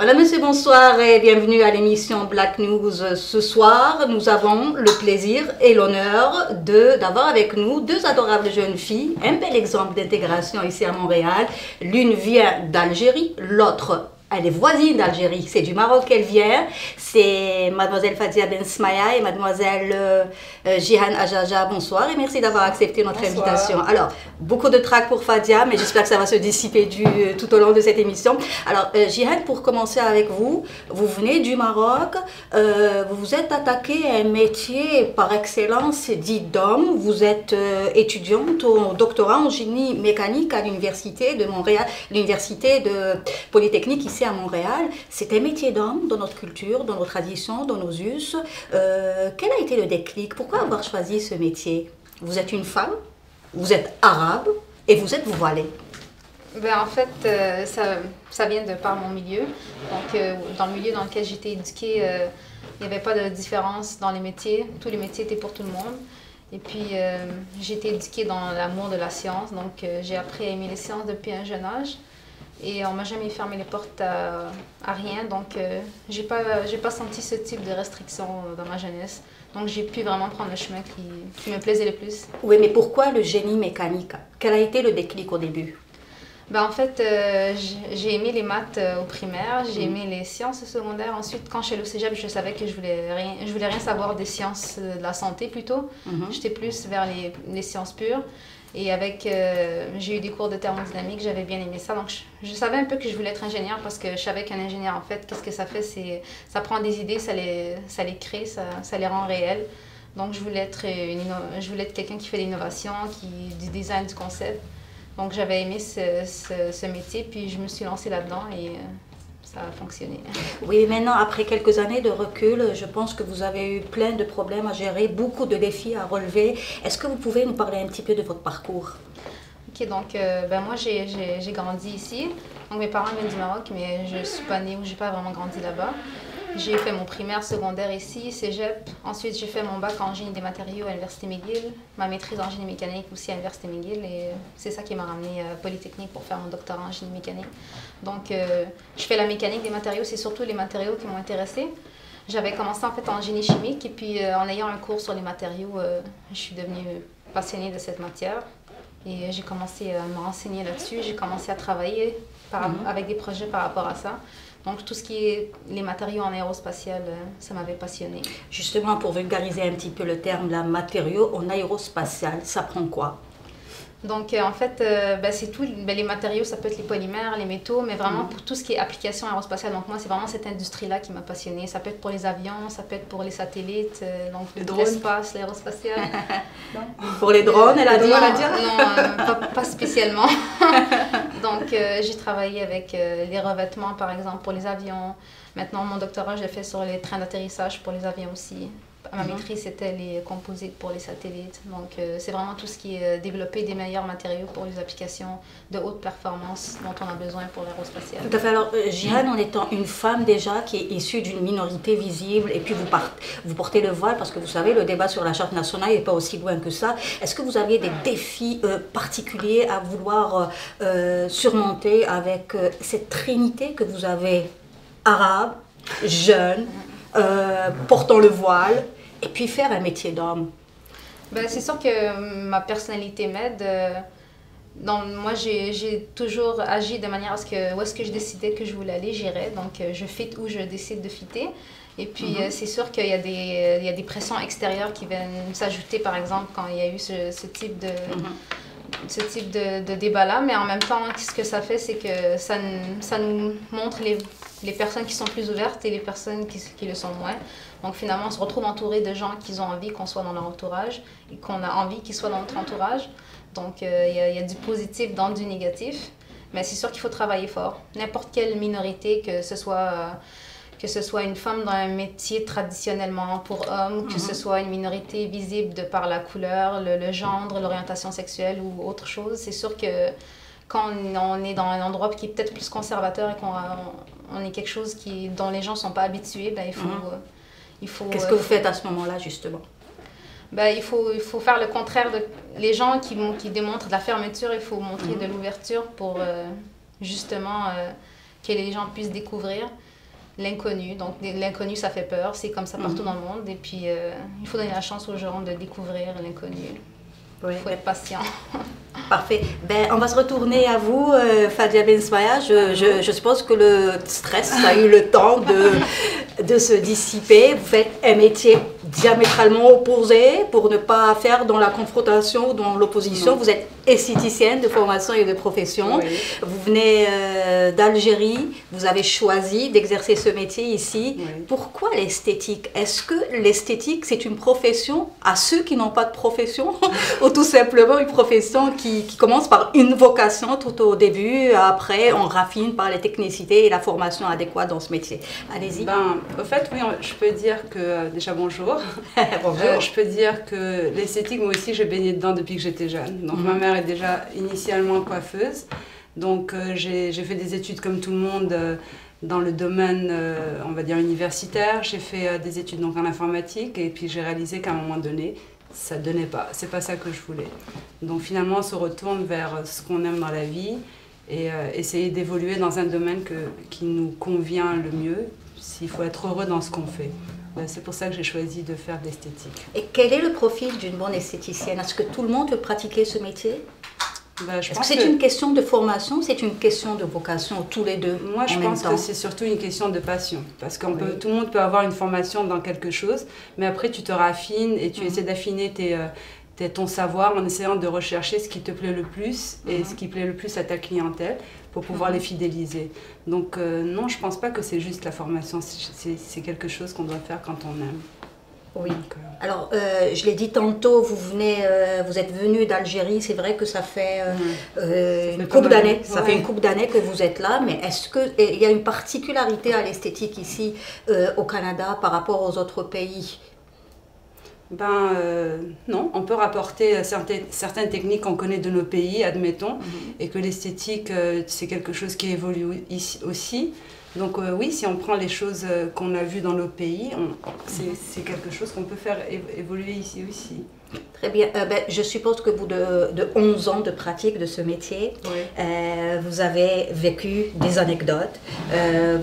Madame, Monsieur, bonsoir et bienvenue à l'émission Black News. Ce soir, nous avons le plaisir et l'honneur d'avoir avec nous deux adorables jeunes filles, un bel exemple d'intégration ici à Montréal. L'une vient d'Algérie, l'autre elle est voisine d'Algérie, c'est du Maroc qu'elle vient. C'est mademoiselle Fadia Bensmaya et mademoiselle Jihan Ajaja. Bonsoir et merci d'avoir accepté notre invitation. Alors, beaucoup de trac pour Fadia, mais j'espère que ça va se dissiper tout au long de cette émission. Alors, Jihan, pour commencer avec vous, vous venez du Maroc, vous vous êtes attaqué à un métier par excellence dit d'homme. Vous êtes étudiante au doctorat en génie mécanique à l'université de Montréal, l'université de Polytechnique ici à Montréal. C'est un métier d'homme dans notre culture, dans nos traditions, dans nos us. Quel a été le déclic? Pourquoi avoir choisi ce métier? Vous êtes une femme, vous êtes arabe et vous êtes voilée. Ben, en fait, ça vient de par mon milieu. Donc, dans le milieu dans lequel j'étais éduquée, il n'y avait pas de différence dans les métiers. Tous les métiers étaient pour tout le monde. Et puis, j'ai été éduquée dans l'amour de la science. Donc, j'ai appris à aimer les sciences depuis un jeune âge. Et on m'a jamais fermé les portes à rien, donc j'ai pas senti ce type de restriction dans ma jeunesse. Donc j'ai pu vraiment prendre le chemin qui me plaisait le plus. Oui, mais pourquoi le génie mécanique? Quel a été le déclic au début? Ben, en fait, j'ai aimé les maths au primaire, j'ai aimé les sciences au secondaire. Ensuite, quand je suis allée au cégep, je savais que je voulais rien savoir des sciences de la santé plutôt. J'étais plus vers les sciences pures. Et j'ai eu des cours de thermodynamique, j'avais bien aimé ça. Donc, je savais un peu que je voulais être ingénieur parce que je savais qu'un ingénieur, en fait, qu'est-ce que ça fait? Ça prend des idées, ça les crée, ça les rend réelles. Donc, je voulais être quelqu'un qui fait de l'innovation, du design, du concept. Donc, j'avais aimé ce métier, puis je me suis lancée là-dedans et ça a fonctionné. Oui, maintenant, après quelques années de recul, je pense que vous avez eu plein de problèmes à gérer, beaucoup de défis à relever. Est-ce que vous pouvez nous parler un petit peu de votre parcours? Ok, donc ben moi j'ai grandi ici. Donc mes parents viennent du Maroc, mais je ne suis pas née ou je n'ai pas vraiment grandi là-bas. J'ai fait mon primaire, secondaire ici, cégep. Ensuite, j'ai fait mon bac en génie des matériaux à l'Université McGill, ma maîtrise en génie mécanique aussi à l'Université McGill. Et c'est ça qui m'a ramenée à Polytechnique pour faire mon doctorat en génie mécanique. Donc, je fais la mécanique des matériaux, c'est surtout les matériaux qui m'ont intéressée. J'avais commencé en fait en génie chimique et puis en ayant un cours sur les matériaux, je suis devenue passionnée de cette matière. Et j'ai commencé à me renseigner là-dessus, j'ai commencé à travailler avec des projets par rapport à ça. Donc, tout ce qui est les matériaux en aérospatial, ça m'avait passionnée. Justement, pour vulgariser un petit peu le terme, la matériaux en aérospatial, ça prend quoi? Donc, en fait, c'est tout. Les matériaux, ça peut être les polymères, les métaux, mais vraiment pour tout ce qui est application aérospatiale. Donc, moi, c'est vraiment cette industrie-là qui m'a passionnée. Ça peut être pour les avions, ça peut être pour les satellites, donc l'espace, l'aérospatial. Pour les drones, elle a dit, on va dire? Non, pas spécialement. Donc, j'ai travaillé avec les revêtements, par exemple, pour les avions. Maintenant, mon doctorat, je l'ai fait sur les trains d'atterrissage pour les avions aussi. Ma maîtrise, c'était les composites pour les satellites. Donc, c'est vraiment tout ce qui est développer des meilleurs matériaux pour les applications de haute performance dont on a besoin pour l'aérospatiale. Tout à fait. Alors, Jihan, en étant une femme déjà qui est issue d'une minorité visible, et puis vous portez le voile, parce que vous savez, le débat sur la charte nationale n'est pas aussi loin que ça. Est-ce que vous aviez des défis particuliers à vouloir surmonter avec cette trinité que vous avez, arabe, jeune, portant le voile, et puis faire un métier d'homme? Ben, c'est sûr que ma personnalité m'aide. Moi, j'ai toujours agi de manière à ce que où est-ce que je décidais que je voulais aller, j'irais. Donc, je fit où je décide de fitter. Et puis, c'est sûr qu'il y a des pressions extérieures qui viennent s'ajouter, par exemple, quand il y a eu ce type de débat-là. Mais en même temps, ce que ça fait, c'est que ça nous montre les personnes qui sont plus ouvertes et les personnes qui le sont moins. Donc finalement, on se retrouve entouré de gens qui ont envie qu'on soit dans leur entourage et qu'on a envie qu'ils soient dans notre entourage. Donc il y a du positif dans du négatif. Mais c'est sûr qu'il faut travailler fort. N'importe quelle minorité, que ce soit une femme dans un métier traditionnellement pour hommes, que ce soit une minorité visible de par la couleur, le genre, l'orientation sexuelle ou autre chose, c'est sûr que quand on est dans un endroit qui est peut-être plus conservateur et qu'on est quelque chose dont les gens ne sont pas habitués, ben, il faut... Qu'est-ce que vous faites à ce moment-là, justement? Ben, il faut faire le contraire de les gens qui démontrent de la fermeture. Il faut montrer de l'ouverture pour justement que les gens puissent découvrir. l'inconnu. Donc, l'inconnu, ça fait peur. C'est comme ça partout dans le monde. Et puis, il faut donner la chance aux gens de découvrir l'inconnu. Oui. Il faut être patient. Parfait. Ben, on va se retourner à vous, Fadia Bensouaya. Je suppose que le stress a eu le temps de se dissiper. Vous faites un métier diamétralement opposé pour ne pas faire dans la confrontation ou dans l'opposition. Vous êtes esthéticienne de formation et de profession. Oui. Vous venez d'Algérie. Vous avez choisi d'exercer ce métier ici. Oui. Pourquoi l'esthétique? Est-ce que l'esthétique, c'est une profession à ceux qui n'ont pas de profession ou tout simplement une profession qui commence par une vocation tout au début, après on raffine par les technicités et la formation adéquate dans ce métier? Allez-y. Ben, au fait, oui, je peux dire que, déjà bonjour. Bonjour. Je peux dire que l'esthétique, moi aussi, j'ai baigné dedans depuis que j'étais jeune. Donc ma mère est déjà initialement coiffeuse. Donc j'ai fait des études comme tout le monde dans le domaine, on va dire, universitaire. J'ai fait des études donc, en informatique et puis j'ai réalisé qu'à un moment donné, ça ne donnait pas. C'est pas ça que je voulais. Donc finalement, on se retourne vers ce qu'on aime dans la vie et essayer d'évoluer dans un domaine qui nous convient le mieux, s'il faut être heureux dans ce qu'on fait. C'est pour ça que j'ai choisi de faire de l'esthétique. Et quel est le profil d'une bonne esthéticienne? Est-ce que tout le monde peut pratiquer ce métier? Je Est-ce pense que c'est une question de formation, c'est une question de vocation, tous les deux Moi, je en même pense temps? que c'est surtout une question de passion. Parce que Oui. tout le monde peut avoir une formation dans quelque chose, mais après, tu te raffines et tu essaies d'affiner ton savoir en essayant de rechercher ce qui te plaît le plus et ce qui plaît le plus à ta clientèle pour pouvoir les fidéliser. Donc, non, je ne pense pas que c'est juste la formation. C'est quelque chose qu'on doit faire quand on aime. Oui. Donc, Alors, je l'ai dit tantôt, vous êtes venu d'Algérie, c'est vrai que ça fait une couple d'années. Ça fait une couple d'années que vous êtes là, mais est-ce qu'il y a une particularité à l'esthétique ici au Canada par rapport aux autres pays? Non, on peut rapporter certaines techniques qu'on connaît de nos pays, admettons, et que l'esthétique, c'est quelque chose qui évolue ici aussi. Donc oui, si on prend les choses qu'on a vues dans nos pays, c'est quelque chose qu'on peut faire évoluer ici aussi. Très bien. Je suppose que vous, de 11 ans de pratique de ce métier, Oui. vous avez vécu des anecdotes,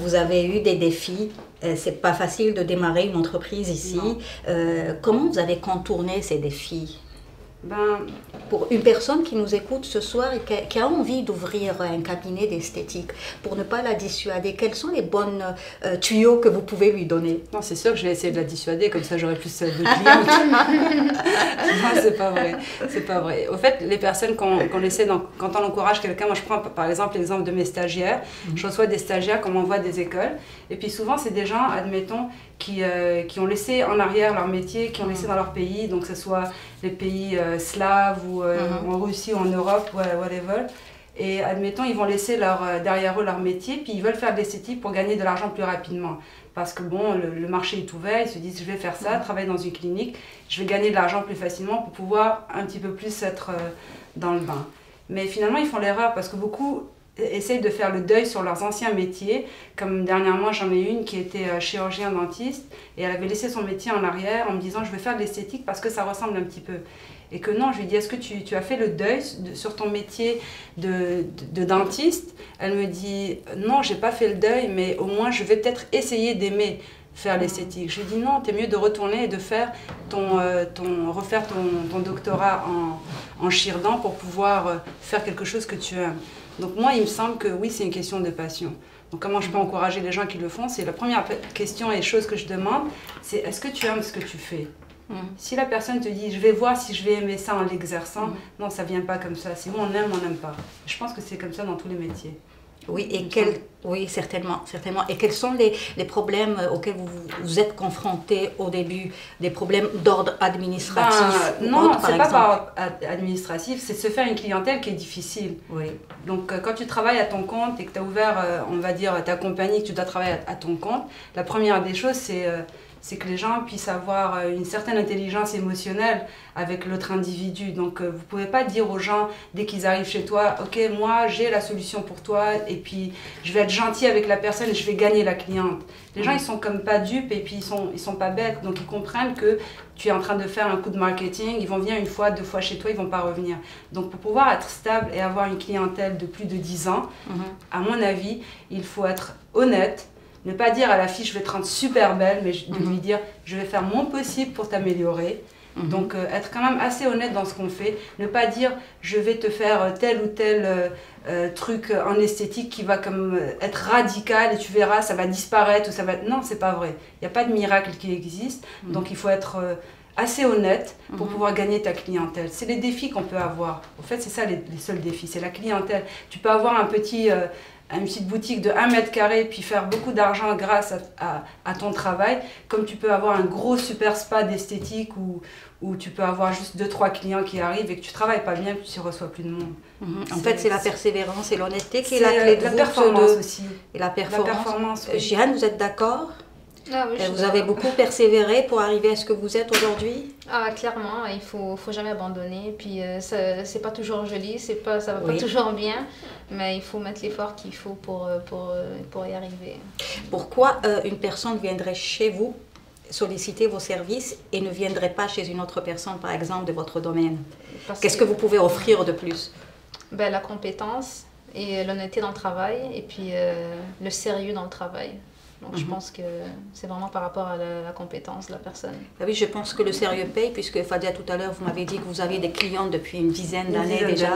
vous avez eu des défis. C'est pas facile de démarrer une entreprise ici. Comment vous avez contourné ces défis? Pour une personne qui nous écoute ce soir et qui a envie d'ouvrir un cabinet d'esthétique, pour ne pas la dissuader, quels sont les bons tuyaux que vous pouvez lui donner? Non, c'est sûr que je vais essayer de la dissuader, comme ça j'aurai plus de clients. Non, c'est pas vrai. C'est pas vrai. Au fait, les personnes qu'on essaie, quand on encourage quelqu'un, moi je prends par exemple l'exemple de mes stagiaires. Je reçois des stagiaires qu'on m'envoie des écoles. Et puis souvent, c'est des gens, admettons, qui ont laissé en arrière leur métier, qui ont laissé dans leur pays, donc que ce soit les pays slaves ou en Russie ou en Europe, whatever. Et admettons, ils vont laisser derrière eux leur métier, puis ils veulent faire de l'esthétique pour gagner de l'argent plus rapidement. Parce que bon, le marché est ouvert, ils se disent je vais faire ça, travailler dans une clinique, je vais gagner de l'argent plus facilement pour pouvoir un petit peu plus être dans le bain. Mais finalement, ils font l'erreur parce que beaucoup essayent de faire le deuil sur leurs anciens métiers. Comme dernièrement, j'en ai une qui était chirurgien-dentiste et elle avait laissé son métier en arrière en me disant je vais faire de l'esthétique parce que ça ressemble un petit peu. Et que non, je lui dis, est-ce que tu as fait le deuil sur ton métier de dentiste? Elle me dit, non, j'ai pas fait le deuil, mais au moins je vais peut-être essayer d'aimer faire l'esthétique. Je lui dis, non, t'es mieux de retourner et de faire refaire ton doctorat en chirurgien pour pouvoir faire quelque chose que tu aimes. Donc moi, il me semble que oui, c'est une question de passion. Donc comment je peux encourager les gens qui le font? C'est la première question et chose que je demande, c'est est-ce que tu aimes ce que tu fais? Si la personne te dit, je vais voir si je vais aimer ça en l'exerçant, non, ça ne vient pas comme ça. C'est où on aime, on n'aime pas. Je pense que c'est comme ça dans tous les métiers. Oui, oui, certainement. Et quels sont les problèmes auxquels vous êtes confrontés au début? Des problèmes d'ordre administratif? Non, ce n'est pas par ordre administratif, c'est de se faire une clientèle qui est difficile. Oui. Donc quand tu travailles à ton compte et que tu as ouvert, on va dire, ta compagnie, que tu dois travailler à ton compte, la première des choses, c'est que les gens puissent avoir une certaine intelligence émotionnelle avec l'autre individu. Donc vous ne pouvez pas dire aux gens, dès qu'ils arrivent chez toi, ok, moi j'ai la solution pour toi et puis je vais être gentil avec la personne et je vais gagner la cliente. Les gens, ils sont comme pas dupes et puis ils sont pas bêtes. Donc ils comprennent que tu es en train de faire un coup de marketing, ils vont venir une fois, 2 fois chez toi, ils ne vont pas revenir. Donc pour pouvoir être stable et avoir une clientèle de plus de 10 ans, à mon avis, il faut être honnête, Ne pas dire à la fille, je vais te rendre super belle, mais de lui dire, je vais faire mon possible pour t'améliorer. Donc, être quand même assez honnête dans ce qu'on fait. Ne pas dire, je vais te faire tel ou tel truc en esthétique qui va comme être radical et tu verras, ça va disparaître ou ça va... Non, c'est pas vrai. Il n'y a pas de miracle qui existe. Donc, il faut être assez honnête pour pouvoir gagner ta clientèle. C'est les défis qu'on peut avoir. En fait, c'est ça les seuls défis, c'est la clientèle. Tu peux avoir une petite boutique de 1 mètre carré puis faire beaucoup d'argent grâce à ton travail, comme tu peux avoir un gros super spa d'esthétique où tu peux avoir juste 2-3 clients qui arrivent et que tu travailles pas bien et que tu ne reçois plus de monde. En fait, c'est la persévérance et l'honnêteté qui est la clé de la performance aussi. Et la performance. Oui. Jeanne, vous êtes d'accord? Ah oui, Vous avez beaucoup persévéré pour arriver à ce que vous êtes aujourd'hui? Ah, clairement, il faut jamais abandonner. Puis c'est pas toujours joli, ça va pas Oui. toujours bien, mais il faut mettre l'effort qu'il faut pour y arriver. Pourquoi une personne viendrait chez vous solliciter vos services et ne viendrait pas chez une autre personne, par exemple, de votre domaine? Qu'est-ce que vous pouvez offrir de plus? Ben, la compétence et l'honnêteté dans le travail et puis le sérieux dans le travail. Donc, je pense que c'est vraiment par rapport à la compétence de la personne. Ah oui, je pense que le sérieux paye, puisque Fadia, tout à l'heure, vous m'avez dit que vous avez des clients depuis une dizaine d'années déjà,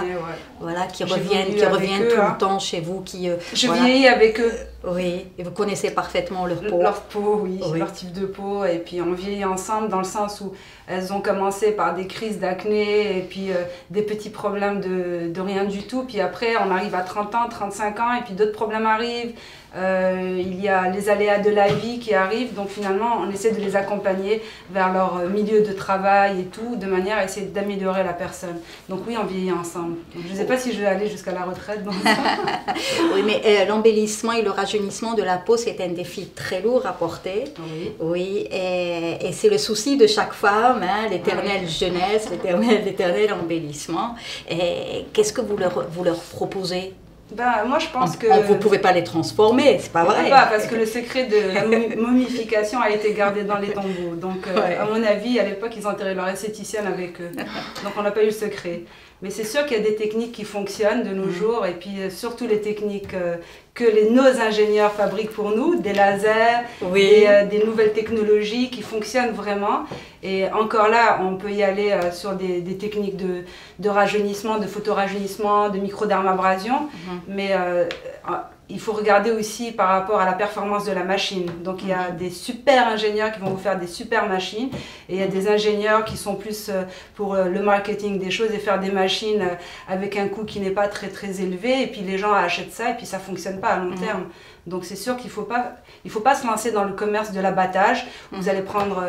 voilà, qui reviennent tout le temps chez vous. Je vieillis avec eux. Oui, et vous connaissez parfaitement leur peau. Leur peau, oui, leur type de peau. Et puis on vieillit ensemble dans le sens où elles ont commencé par des crises d'acné et puis des petits problèmes de rien du tout. Puis après, on arrive à 30 ans, 35 ans et puis d'autres problèmes arrivent. Il y a les aléas de la vie qui arrivent. Donc finalement, on essaie de les accompagner vers leur milieu de travail et tout, de manière à essayer d'améliorer la personne. Donc oui, on vieillit ensemble. Donc, je ne sais pas si je vais aller jusqu'à la retraite. Donc... Oui, mais l'embellissement et le rajeunissement de la peau, c'est un défi très lourd à porter. Oui. Oui, et c'est le souci de chaque femme, hein, l'éternelle jeunesse, l'éternel embellissement. Et qu'est-ce que vous leur proposez? Ben, moi, je pense que... Vous ne pouvez pas les transformer, c'est pas vrai. Pas, parce que le secret de la momification a été gardé dans les tombeaux. Donc, à mon avis, à l'époque, ils enterraient leur esthéticienne avec eux. Donc, on n'a pas eu le secret. Mais c'est sûr qu'il y a des techniques qui fonctionnent de nos jours, et puis surtout les techniques que nos ingénieurs fabriquent pour nous, des lasers, des nouvelles technologies qui fonctionnent vraiment. Et encore là, on peut y aller sur des techniques de rajeunissement, de photorajeunissement, de microdermabrasion, mais il faut regarder aussi par rapport à la performance de la machine. Donc il y a des super ingénieurs qui vont vous faire des super machines et il y a des ingénieurs qui sont plus pour le marketing des choses et faire des machines avec un coût qui n'est pas très très élevé et puis les gens achètent ça et puis ça ne fonctionne pas à long terme. Donc c'est sûr qu'il ne faut pas se lancer dans le commerce de l'abattage où vous allez prendre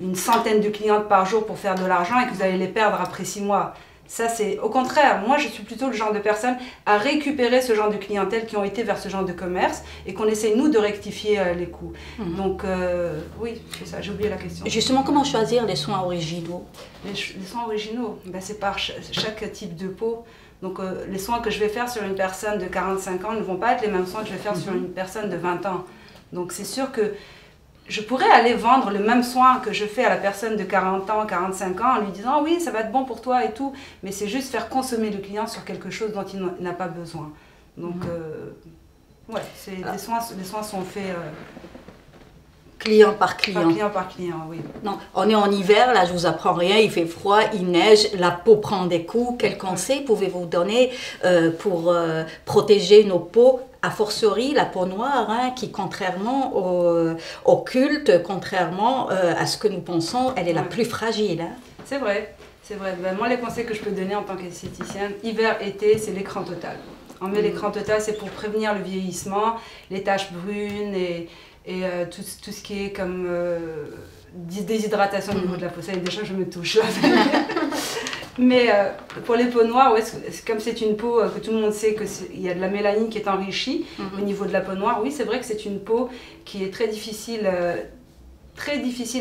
une centaine de clientes par jour pour faire de l'argent et que vous allez les perdre après 6 mois. Ça, c'est au contraire, moi je suis plutôt le genre de personne à récupérer ce genre de clientèle qui ont été vers ce genre de commerce et qu'on essaie nous de rectifier les coûts. Donc oui, c'est ça, j'ai oublié la question. Justement, comment choisir les soins originaux? Les soins originaux, ben, c'est par chaque type de peau. Donc les soins que je vais faire sur une personne de 45 ans ne vont pas être les mêmes soins que je vais faire sur une personne de 20 ans. Donc c'est sûr que je pourrais aller vendre le même soin que je fais à la personne de 40 ans, 45 ans en lui disant oui, ça va être bon pour toi et tout, mais c'est juste faire consommer le client sur quelque chose dont il n'a pas besoin. Donc, ouais, les soins sont faits client par client. Client par client, oui. Non, on est en hiver, là je vous apprends rien, il fait froid, il neige, la peau prend des coups. Quel conseil pouvez-vous donner pour protéger nos peaux? A fortiori, la peau noire, hein, qui contrairement au culte, contrairement à ce que nous pensons, elle est la plus fragile. Hein. C'est vrai, c'est vrai. Ben, moi, les conseils que je peux donner en tant qu'esthéticienne, hiver, été, c'est l'écran total. On met l'écran total, c'est pour prévenir le vieillissement, les taches brunes et tout ce qui est comme déshydratation au niveau de la peau. Ça y est, déjà, je me touche là. Mais pour les peaux noires, ouais, comme c'est une peau que tout le monde sait qu'il y a de la mélanine qui est enrichie au niveau de la peau noire, oui, c'est vrai que c'est une peau qui est très difficile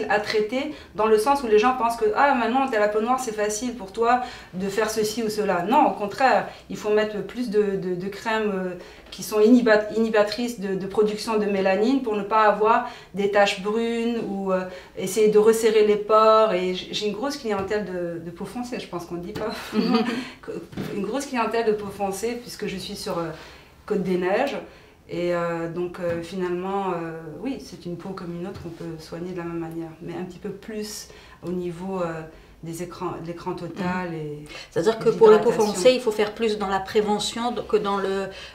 à traiter, dans le sens où les gens pensent que ah, maintenant tu as la peau noire, c'est facile pour toi de faire ceci ou cela. Non, au contraire, il faut mettre plus de crèmes qui sont inhibitrices de production de mélanine pour ne pas avoir des taches brunes ou essayer de resserrer les pores. Et j'ai une grosse clientèle de peau foncée, je pense qu'on ne dit pas. Une grosse clientèle de peau foncée puisque je suis sur Côte des Neiges. Et donc finalement, oui, c'est une peau comme une autre qu'on peut soigner de la même manière, mais un petit peu plus au niveau de l'écran total. C'est-à-dire que pour les peaux foncées, il faut faire plus dans la prévention que dans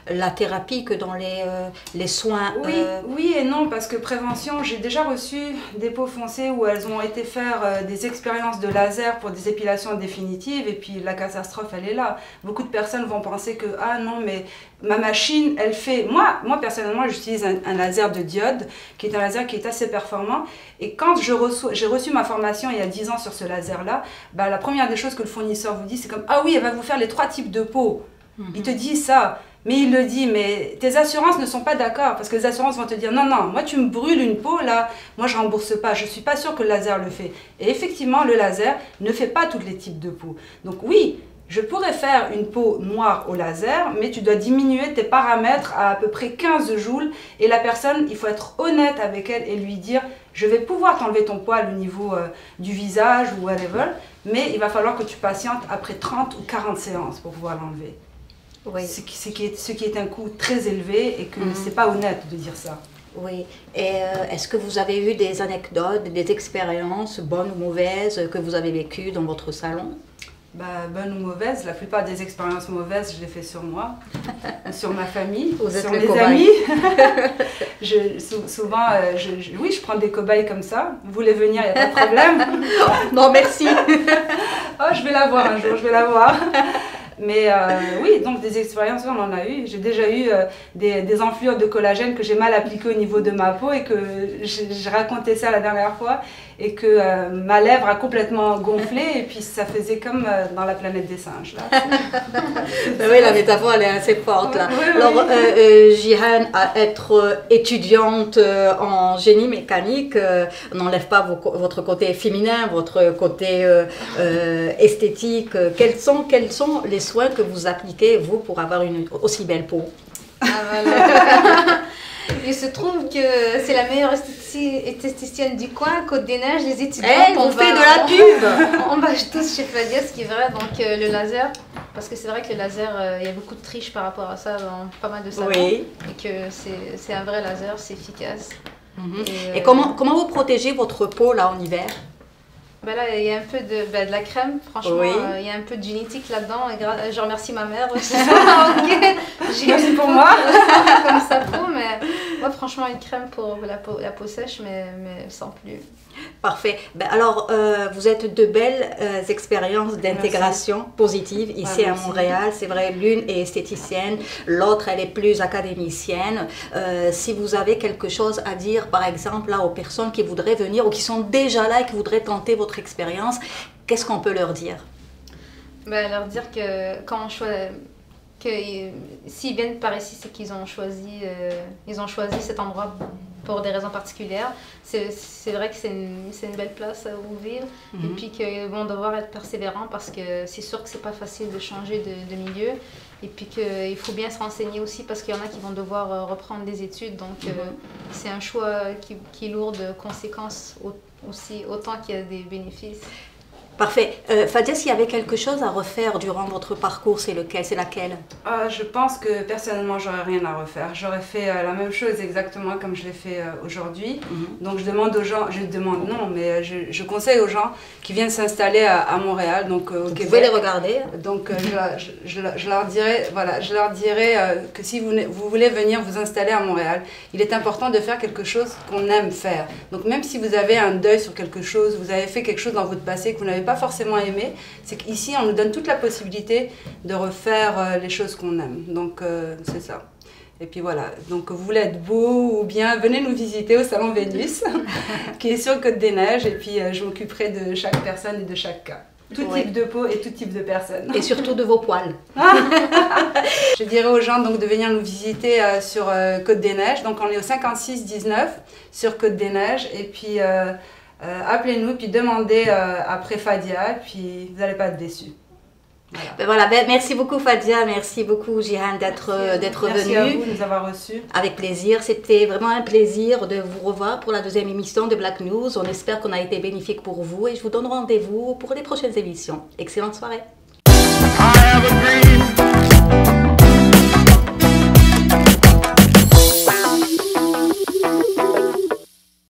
la thérapie, que dans les soins. Oui, oui et non, parce que prévention, j'ai déjà reçu des peaux foncées où elles ont été faire des expériences de laser pour des épilations définitives, et puis la catastrophe, elle est là. Beaucoup de personnes vont penser que, ah non, mais ma machine, elle fait... Moi personnellement, j'utilise un laser de diode, qui est un laser qui est assez performant. Et quand j'ai reçu ma formation il y a 10 ans sur ce laser-là, bah, la première des choses que le fournisseur vous dit, c'est comme, ah oui, elle va vous faire les 3 types de peau. Il te dit ça. Mais il le dit, mais tes assurances ne sont pas d'accord, parce que les assurances vont te dire, non, non, moi tu me brûles une peau, là, moi je rembourse pas, je suis pas sûre que le laser le fait. Et effectivement, le laser ne fait pas tous les types de peau. Donc oui, je pourrais faire une peau noire au laser, mais tu dois diminuer tes paramètres à peu près 15 joules. Et la personne, il faut être honnête avec elle et lui dire, je vais pouvoir t'enlever ton poil au niveau du visage ou whatever, mais il va falloir que tu patientes après 30 ou 40 séances pour pouvoir l'enlever. Oui. Ce qui est un coût très élevé et que c'est pas honnête de dire ça. Oui. Et est-ce que vous avez eu des anecdotes, des expériences, bonnes ou mauvaises, que vous avez vécues dans votre salon? Bah, bonne ou mauvaise, la plupart des expériences mauvaises, je les fais sur moi, sur ma famille, sur mes amis. Souvent, oui, je prends des cobayes comme ça. Vous voulez venir, il n'y a pas de problème. Non, merci. Oh, je vais la voir un jour, je vais la voir. Mais oui, donc des expériences, on en a eu. J'ai déjà eu des enflures de collagène que j'ai mal appliquées au niveau de ma peau et que j'ai raconté ça la dernière fois et que ma lèvre a complètement gonflé et puis ça faisait comme dans la planète des singes. Là. Oui, la métaphore, elle est assez forte là. Oui, alors, Jihan, à être étudiante en génie mécanique, n'enlève pas votre côté féminin, votre côté esthétique. Quels sont les soins que vous appliquez, vous, pour avoir une aussi belle peau? Ah, voilà. Il se trouve que c'est la meilleure esthéticienne du coin, Côte-des-Neiges, les étudiants. On fait de la pub. On bâche tous chez Fadia, ce qui est vrai. Donc le laser, parce que c'est vrai que le laser, il y a beaucoup de triches par rapport à ça dans pas mal de salons. Oui. Et que c'est un vrai laser, c'est efficace. Et comment vous protégez votre peau là en hiver? Ben là, il y a un peu de la crème, franchement, oui. Il y a un peu de génétique là-dedans. Je remercie ma mère. Merci pour moi. Comme ça peau, mais moi, franchement, une crème pour la peau sèche, mais sans plus. Parfait. Ben alors, vous êtes de belles expériences d'intégration positive ici à Montréal. C'est vrai, l'une est esthéticienne, l'autre, elle est plus académicienne. Si vous avez quelque chose à dire, par exemple, là, aux personnes qui voudraient venir ou qui sont déjà là et qui voudraient tenter votre expérience, qu'est-ce qu'on peut leur dire? Ben, leur dire que quand on choisit... s'ils viennent par ici, c'est qu'ils ont choisi cet endroit pour des raisons particulières. C'est vrai que c'est une belle place où vivre et puis qu'ils vont devoir être persévérants parce que c'est sûr que c'est pas facile de changer de milieu et puis qu'il faut bien se renseigner aussi parce qu'il y en a qui vont devoir reprendre des études. Donc c'est un choix qui est lourd de conséquences aussi, autant qu'il y a des bénéfices. Parfait. Fadia, s'il y avait quelque chose à refaire durant votre parcours, c'est laquelle? Je pense que personnellement, j'aurais rien à refaire. J'aurais fait la même chose exactement comme je l'ai fait aujourd'hui. Donc je demande aux gens, je conseille aux gens qui viennent s'installer à Montréal, donc au Québec. Vous pouvez les regarder. Donc je leur dirais, voilà, que si vous voulez venir vous installer à Montréal, il est important de faire quelque chose qu'on aime faire. Donc même si vous avez un deuil sur quelque chose, vous avez fait quelque chose dans votre passé que vous n'avez pas forcément aimé, c'est qu'ici on nous donne toute la possibilité de refaire les choses qu'on aime. Donc c'est ça. Et puis voilà, donc vous voulez être beau ou bien, venez nous visiter au Salon Vénus, qui est sur Côte-des-Neiges, et puis je m'occuperai de chaque personne et de chaque cas. Tout type de peau et tout type de personne. Et surtout de vos poils. Je dirais aux gens donc de venir nous visiter sur Côte-des-Neiges. Donc on est au 56-19 sur Côte-des-Neiges, et puis appelez-nous, puis demandez après Fadia, puis vous n'allez pas être déçus. Voilà. Merci beaucoup Fadia, merci beaucoup Jihan d'être venu. Merci à vous de nous avoir reçus. Avec plaisir, c'était vraiment un plaisir de vous revoir pour la deuxième émission de Black News. On espère qu'on a été bénéfique pour vous et je vous donne rendez-vous pour les prochaines émissions. Excellente soirée.